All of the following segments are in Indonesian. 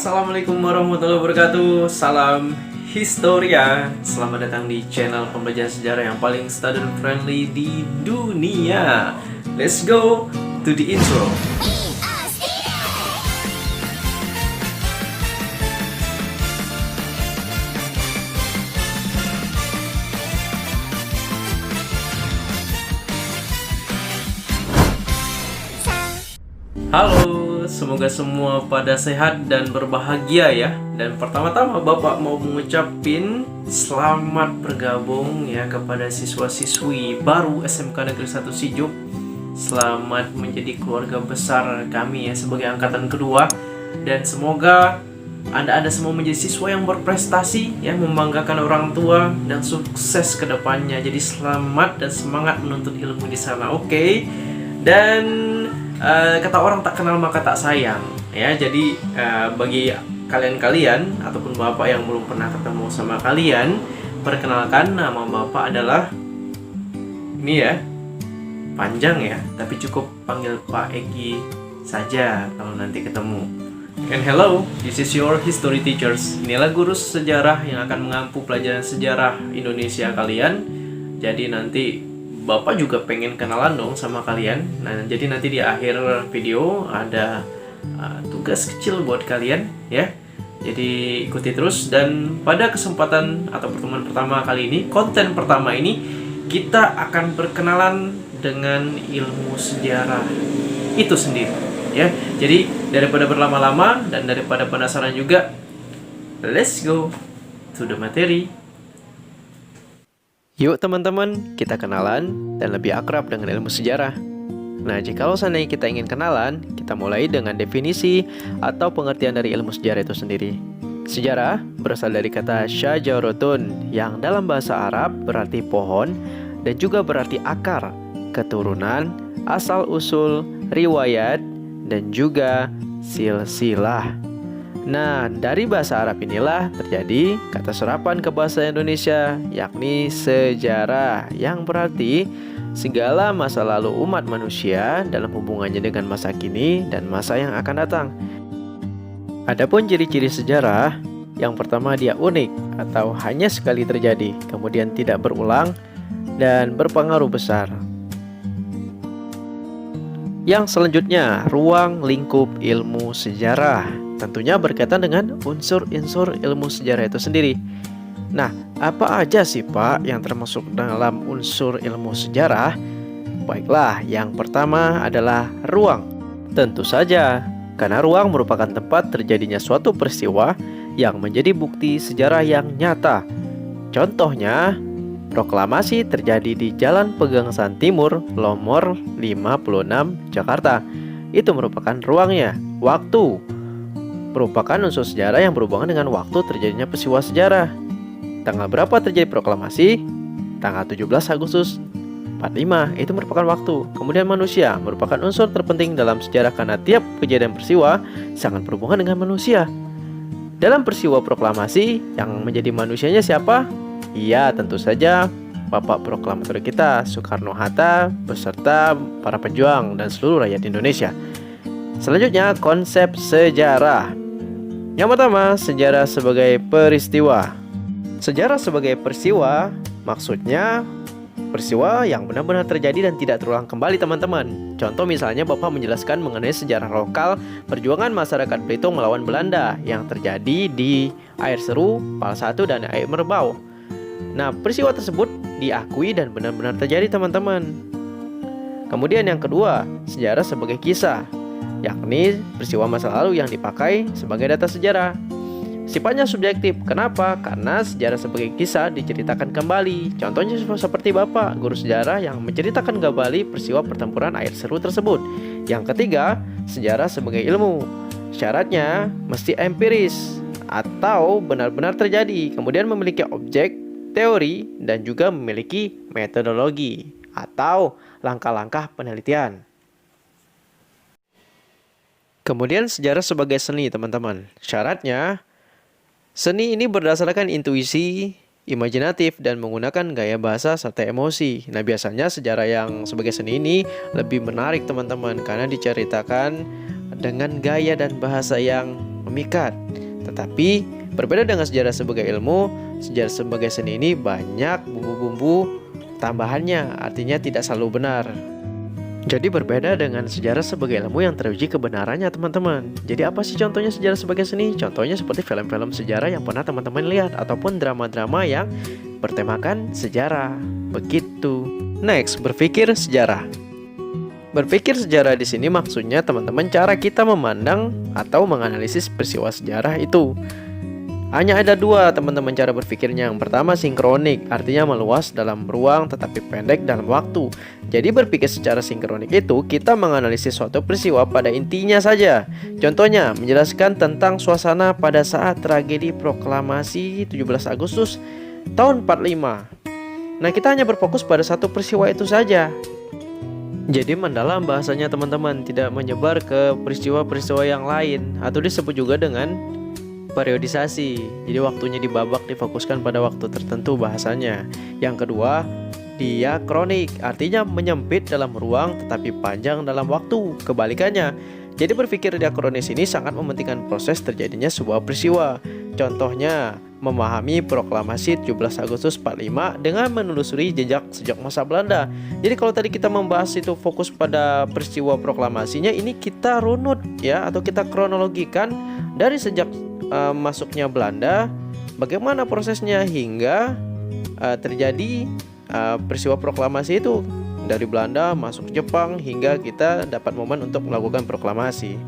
Assalamualaikum warahmatullahi wabarakatuh. Salam Historia. Selamat datang di channel pembelajaran sejarah yang paling student friendly di dunia. Let's go to the intro. Halo, semoga semua pada sehat dan berbahagia ya. Dan pertama-tama Bapak mau mengucapin selamat bergabung ya kepada siswa-siswi baru SMK Negeri 1 Sijuk. Selamat menjadi keluarga besar kami ya sebagai angkatan kedua. Dan semoga Anda semua menjadi siswa yang berprestasi ya, membanggakan orang tua dan sukses ke depannya. Jadi selamat dan semangat menuntut ilmu di sana. Oke. Dan kata orang tak kenal maka tak sayang ya. Jadi bagi kalian-kalian ataupun bapak yang belum pernah ketemu sama kalian, perkenalkan, nama bapak adalah ini ya, panjang ya, tapi cukup panggil Pak Egi saja kalau nanti ketemu. And hello, this is your history teachers. Inilah guru sejarah yang akan mengampu pelajaran sejarah Indonesia kalian. Jadi nanti Bapak juga pengen kenalan dong sama kalian. Nah, jadi nanti di akhir video ada tugas kecil buat kalian ya. Jadi ikuti terus. Dan pada kesempatan atau pertemuan pertama kali ini, konten pertama ini, kita akan berkenalan dengan ilmu sejarah itu sendiri ya. Jadi daripada berlama-lama dan daripada penasaran juga, let's go to the materi. Yuk teman-teman, kita kenalan dan lebih akrab dengan ilmu sejarah. Nah, jikalau seandainya kita ingin kenalan, kita mulai dengan definisi atau pengertian dari ilmu sejarah itu sendiri. Sejarah berasal dari kata syajarotun yang dalam bahasa Arab berarti pohon dan juga berarti akar, keturunan, asal-usul, riwayat, dan juga silsilah. Nah, dari bahasa Arab inilah terjadi kata serapan ke bahasa Indonesia, yakni sejarah, yang berarti segala masa lalu umat manusia dalam hubungannya dengan masa kini dan masa yang akan datang. Adapun ciri-ciri sejarah, yang pertama dia unik atau hanya sekali terjadi, kemudian tidak berulang dan berpengaruh besar. Yang selanjutnya, ruang lingkup ilmu sejarah. Tentunya berkaitan dengan unsur-unsur ilmu sejarah itu sendiri. Nah, apa aja sih Pak yang termasuk dalam unsur ilmu sejarah? Baiklah, yang pertama adalah ruang. Tentu saja, karena ruang merupakan tempat terjadinya suatu peristiwa yang menjadi bukti sejarah yang nyata. Contohnya, proklamasi terjadi di Jalan Pegangsaan Timur, nomor 56, Jakarta. Itu merupakan ruangnya. Waktu merupakan unsur sejarah yang berhubungan dengan waktu terjadinya peristiwa sejarah. Tanggal berapa terjadi proklamasi? Tanggal 17 Agustus 45, itu merupakan waktu. Kemudian manusia merupakan unsur terpenting dalam sejarah karena tiap kejadian peristiwa sangat berhubungan dengan manusia. Dalam peristiwa proklamasi, yang menjadi manusianya siapa? Iya, tentu saja Bapak Proklamator kita, Soekarno-Hatta, beserta para pejuang dan seluruh rakyat Indonesia. Selanjutnya, konsep sejarah. Yang pertama, sejarah sebagai peristiwa. Sejarah sebagai peristiwa maksudnya peristiwa yang benar-benar terjadi dan tidak terulang kembali teman-teman. Contoh misalnya Bapak menjelaskan mengenai sejarah lokal perjuangan masyarakat Belitung melawan Belanda yang terjadi di Air Seru, Pal 1, dan Air Merbau. Nah, peristiwa tersebut diakui dan benar-benar terjadi teman-teman. Kemudian yang kedua, sejarah sebagai kisah, yakni peristiwa masa lalu yang dipakai sebagai data sejarah. Sifatnya subjektif. Kenapa? Karena sejarah sebagai kisah diceritakan kembali. Contohnya seperti Bapak, guru sejarah yang menceritakan kembali peristiwa pertempuran Air Seru tersebut. Yang ketiga, sejarah sebagai ilmu. Syaratnya mesti empiris atau benar-benar terjadi, kemudian memiliki objek, teori, dan juga memiliki metodologi atau langkah-langkah penelitian. Kemudian sejarah sebagai seni teman-teman. Syaratnya, seni ini berdasarkan intuisi, imajinatif, dan menggunakan gaya bahasa serta emosi. Nah, biasanya sejarah yang sebagai seni ini lebih menarik teman-teman, karena diceritakan dengan gaya dan bahasa yang memikat. Tetapi berbeda dengan sejarah sebagai ilmu, sejarah sebagai seni ini banyak bumbu-bumbu tambahannya, artinya tidak selalu benar. Jadi berbeda dengan sejarah sebagai ilmu yang teruji kebenarannya teman-teman. Jadi apa sih contohnya sejarah sebagai seni? Contohnya seperti film-film sejarah yang pernah teman-teman lihat, ataupun drama-drama yang bertemakan sejarah. Begitu. Next, berpikir sejarah. Berpikir sejarah di sini maksudnya teman-teman cara kita memandang atau menganalisis peristiwa sejarah itu. Hanya ada dua teman-teman cara berpikirnya. Yang pertama sinkronik, artinya meluas dalam ruang tetapi pendek dalam waktu. Jadi berpikir secara sinkronik itu kita menganalisis suatu peristiwa pada intinya saja. Contohnya menjelaskan tentang suasana pada saat tragedi proklamasi 17 Agustus tahun 45. Nah, kita hanya berfokus pada satu peristiwa itu saja. Jadi mendalam bahasanya teman-teman, tidak menyebar ke peristiwa-peristiwa yang lain, atau disebut juga dengan periodisasi. Jadi waktunya dibabak, difokuskan pada waktu tertentu bahasanya. Yang kedua, diakronik, artinya menyempit dalam ruang tetapi panjang dalam waktu. Kebalikannya. Jadi berpikir diakronis ini sangat mementingkan proses terjadinya sebuah peristiwa. Contohnya, memahami proklamasi 17 Agustus 45 dengan menelusuri jejak sejak masa Belanda. Jadi kalau tadi kita membahas itu fokus pada peristiwa proklamasinya, ini kita runut ya, atau kita kronologikan dari sejak masuknya Belanda, bagaimana prosesnya hingga terjadi peristiwa proklamasi itu, dari Belanda masuk Jepang hingga kita dapat momen untuk melakukan proklamasi.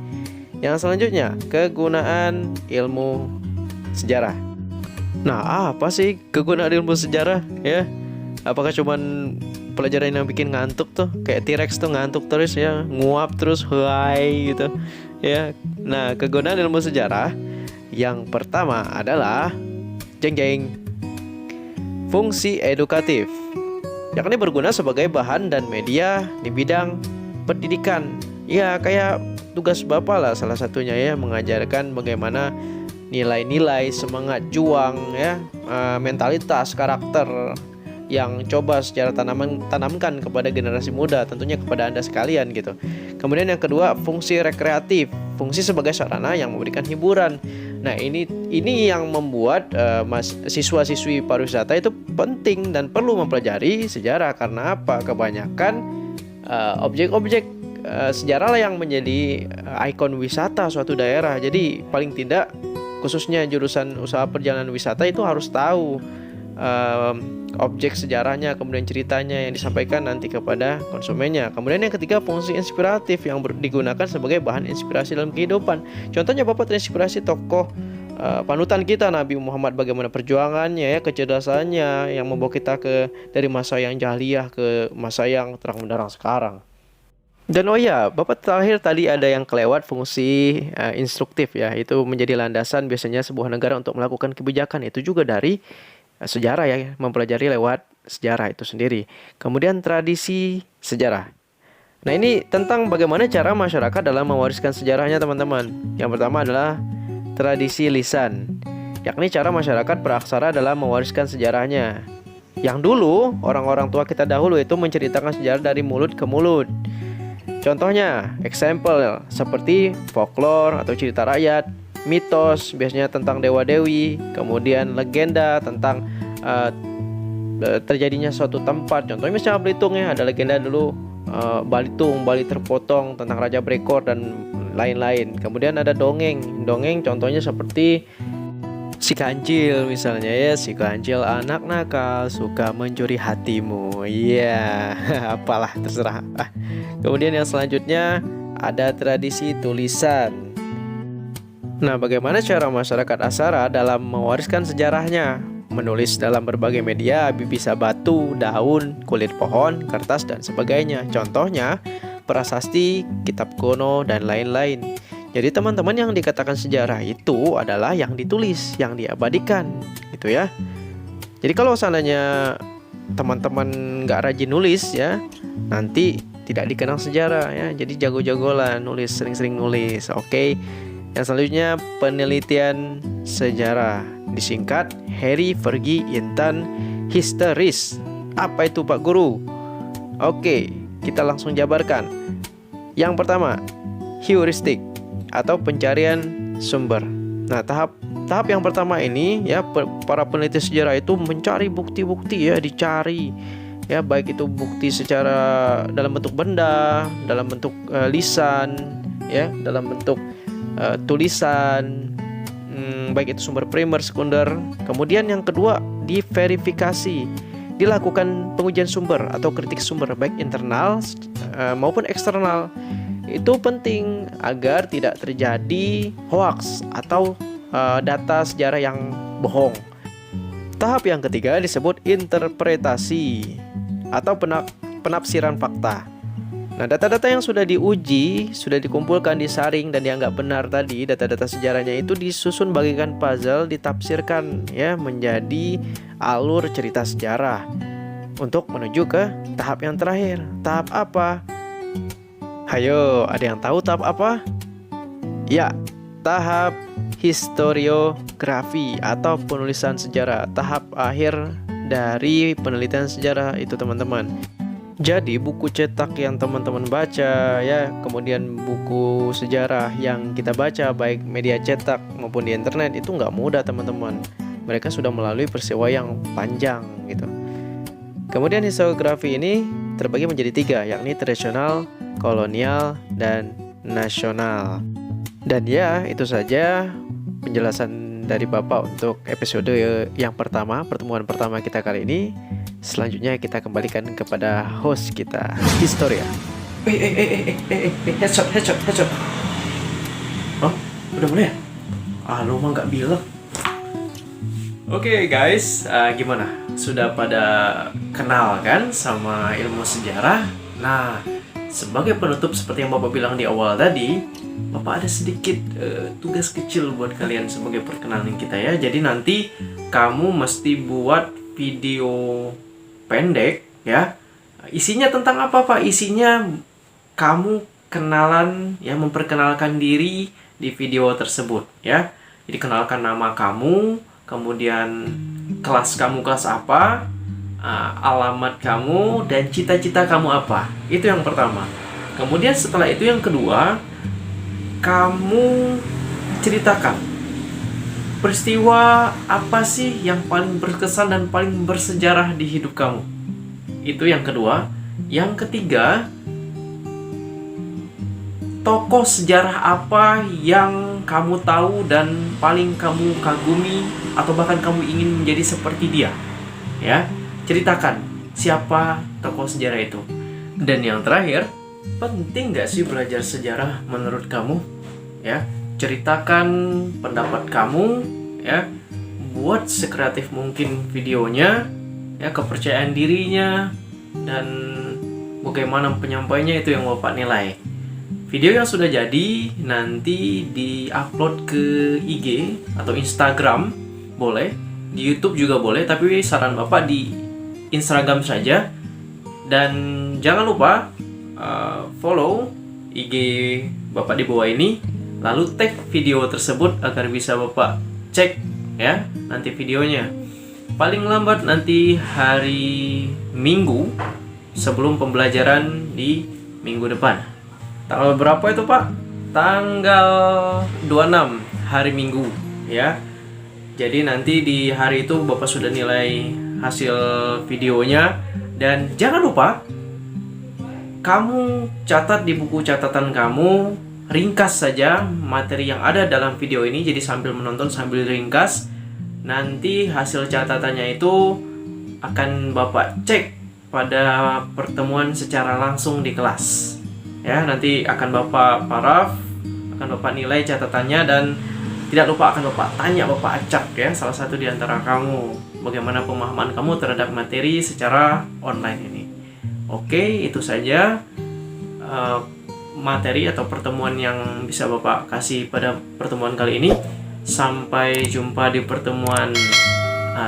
Yang selanjutnya, kegunaan ilmu sejarah. Nah, apa sih kegunaan ilmu sejarah ya? Apakah cuman pelajaran yang bikin ngantuk tuh, kayak T-Rex tuh ngantuk terus ya, nguap terus hai gitu ya. Nah, kegunaan ilmu sejarah yang pertama adalah jeng-jeng, fungsi edukatif, yakni berguna sebagai bahan dan media di bidang pendidikan. Ya, kayak tugas Bapak lah salah satunya ya, mengajarkan bagaimana nilai-nilai, semangat juang ya, mentalitas, karakter yang coba secara tanamkan kepada generasi muda, tentunya kepada Anda sekalian gitu. Kemudian yang kedua, fungsi rekreatif, fungsi sebagai sarana yang memberikan hiburan. Nah, ini yang membuat siswa-siswi pariwisata itu penting dan perlu mempelajari sejarah. Karena apa? Kebanyakan objek-objek sejarah lah yang menjadi ikon wisata suatu daerah. Jadi paling tidak khususnya jurusan usaha perjalanan wisata itu harus tahu objek sejarahnya, kemudian ceritanya yang disampaikan nanti kepada konsumennya. Kemudian yang ketiga, fungsi inspiratif yang digunakan sebagai bahan inspirasi dalam kehidupan. Contohnya Bapak terinspirasi tokoh panutan kita Nabi Muhammad, bagaimana perjuangannya ya, kecerdasannya yang membawa kita dari masa yang jahiliyah ke masa yang terang benderang sekarang. Dan oh ya, Bapak terakhir tadi ada yang kelewat, fungsi instruktif ya. Itu menjadi landasan biasanya sebuah negara untuk melakukan kebijakan. Itu juga dari sejarah ya, mempelajari lewat sejarah itu sendiri. Kemudian tradisi sejarah. Nah, ini tentang bagaimana cara masyarakat dalam mewariskan sejarahnya teman-teman. Yang pertama adalah tradisi lisan, yakni cara masyarakat praksara dalam mewariskan sejarahnya. Yang dulu, orang-orang tua kita dahulu itu menceritakan sejarah dari mulut ke mulut. Contohnya, example seperti folklore atau cerita rakyat, mitos biasanya tentang dewa-dewi, kemudian legenda tentang terjadinya suatu tempat. Contohnya misalnya Belitung ya, ada legenda dulu Balitung, Bali terpotong, tentang Raja Brekor dan lain-lain. Kemudian ada dongeng contohnya seperti Si Kancil misalnya ya, si Kancil anak nakal suka mencuri hatimu. Iya, apalah terserah. Kemudian yang selanjutnya ada tradisi tulisan. Nah, bagaimana cara masyarakat Asara dalam mewariskan sejarahnya? Menulis dalam berbagai media, bisa batu, daun, kulit pohon, kertas, dan sebagainya. Contohnya, prasasti, kitab kuno, dan lain-lain. Jadi teman-teman, yang dikatakan sejarah itu adalah yang ditulis, yang diabadikan gitu ya. Jadi kalau seandainya teman-teman nggak rajin nulis ya, nanti tidak dikenal sejarah ya. Jadi jago-jagolah nulis, sering-sering nulis. Oke. Yang selanjutnya, penelitian sejarah, disingkat Harry Fergie Intan Historis. Apa itu Pak Guru? Oke, kita langsung jabarkan. Yang pertama, heuristik atau pencarian sumber. Nah, tahap yang pertama ini ya, para peneliti sejarah itu mencari bukti-bukti ya, dicari ya, baik itu bukti secara dalam bentuk benda, dalam bentuk lisan ya, dalam bentuk tulisan, baik itu sumber primer, sekunder. Kemudian yang kedua, diverifikasi, dilakukan pengujian sumber atau kritik sumber baik internal maupun eksternal. Itu penting agar tidak terjadi hoaks atau data sejarah yang bohong. Tahap yang ketiga disebut interpretasi atau penafsiran fakta. Nah, data-data yang sudah diuji, sudah dikumpulkan, disaring dan dianggap benar tadi, data-data sejarahnya itu disusun bagaikan puzzle, ditafsirkan ya menjadi alur cerita sejarah untuk menuju ke tahap yang terakhir. Tahap apa? Hayo, ada yang tahu tahap apa? Ya, tahap historiografi atau penulisan sejarah. Tahap akhir dari penelitian sejarah itu, teman-teman. Jadi buku cetak yang teman-teman baca ya, kemudian buku sejarah yang kita baca baik media cetak maupun di internet itu nggak mudah, teman-teman. Mereka sudah melalui peristiwa yang panjang gitu. Kemudian historiografi ini terbagi menjadi 3, yakni tradisional, kolonial, dan nasional. Dan ya, itu saja penjelasan dari Bapak untuk episode yang pertama, pertemuan pertama kita kali ini. Selanjutnya kita kembalikan kepada host kita, Historia. Headshot. Oh, udah mulai ya? Lu mah nggak bilang. Oke, guys, gimana? Sudah pada kenal kan sama ilmu sejarah? Nah, sebagai penutup seperti yang Bapak bilang di awal tadi, Bapak ada sedikit tugas kecil buat kalian sebagai perkenalan kita ya. Jadi nanti kamu mesti buat video pendek ya. Isinya tentang apa, Pak? Isinya kamu kenalan ya, memperkenalkan diri di video tersebut ya. Jadi kenalkan nama kamu, kemudian kelas kamu kelas apa, alamat kamu, dan cita-cita kamu apa. Itu yang pertama. Kemudian setelah itu yang kedua, kamu ceritakan peristiwa apa sih yang paling berkesan dan paling bersejarah di hidup kamu. Itu yang kedua. Yang ketiga, tokoh sejarah apa yang kamu tahu dan paling kamu kagumi atau bahkan kamu ingin menjadi seperti dia. Ya, ceritakan siapa tokoh sejarah itu. Dan yang terakhir, penting gak sih belajar sejarah menurut kamu? Ya, ceritakan pendapat kamu ya, buat sekreatif mungkin videonya ya, kepercayaan dirinya dan bagaimana penyampaiannya, itu yang Bapak nilai. Video yang sudah jadi nanti di-upload ke IG atau Instagram boleh, di YouTube juga boleh, tapi saran Bapak di Instagram saja. Dan jangan lupa follow IG Bapak di bawah ini, lalu tag video tersebut agar bisa Bapak cek ya nanti videonya. Paling lambat nanti hari Minggu sebelum pembelajaran di minggu depan. Tanggal berapa itu, Pak? Tanggal 26 hari Minggu ya. Jadi nanti di hari itu Bapak sudah nilai hasil videonya. Dan jangan lupa kamu catat di buku catatan kamu, ringkas saja materi yang ada dalam video ini. Jadi sambil menonton sambil ringkas, nanti hasil catatannya itu akan Bapak cek pada pertemuan secara langsung di kelas ya. Nanti akan Bapak paraf, akan Bapak nilai catatannya, dan tidak lupa akan Bapak tanya, Bapak acak ya salah satu di antara kamu, bagaimana pemahaman kamu terhadap materi secara online ini. Oke, itu saja materi atau pertemuan yang bisa Bapak kasih pada pertemuan kali ini. Sampai jumpa di pertemuan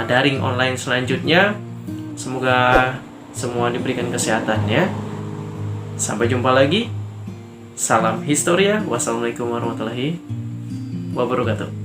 daring online selanjutnya. Semoga semua diberikan kesehatan ya. Sampai jumpa lagi. Salam Historia. Wassalamualaikum warahmatullahi wabarakatuh.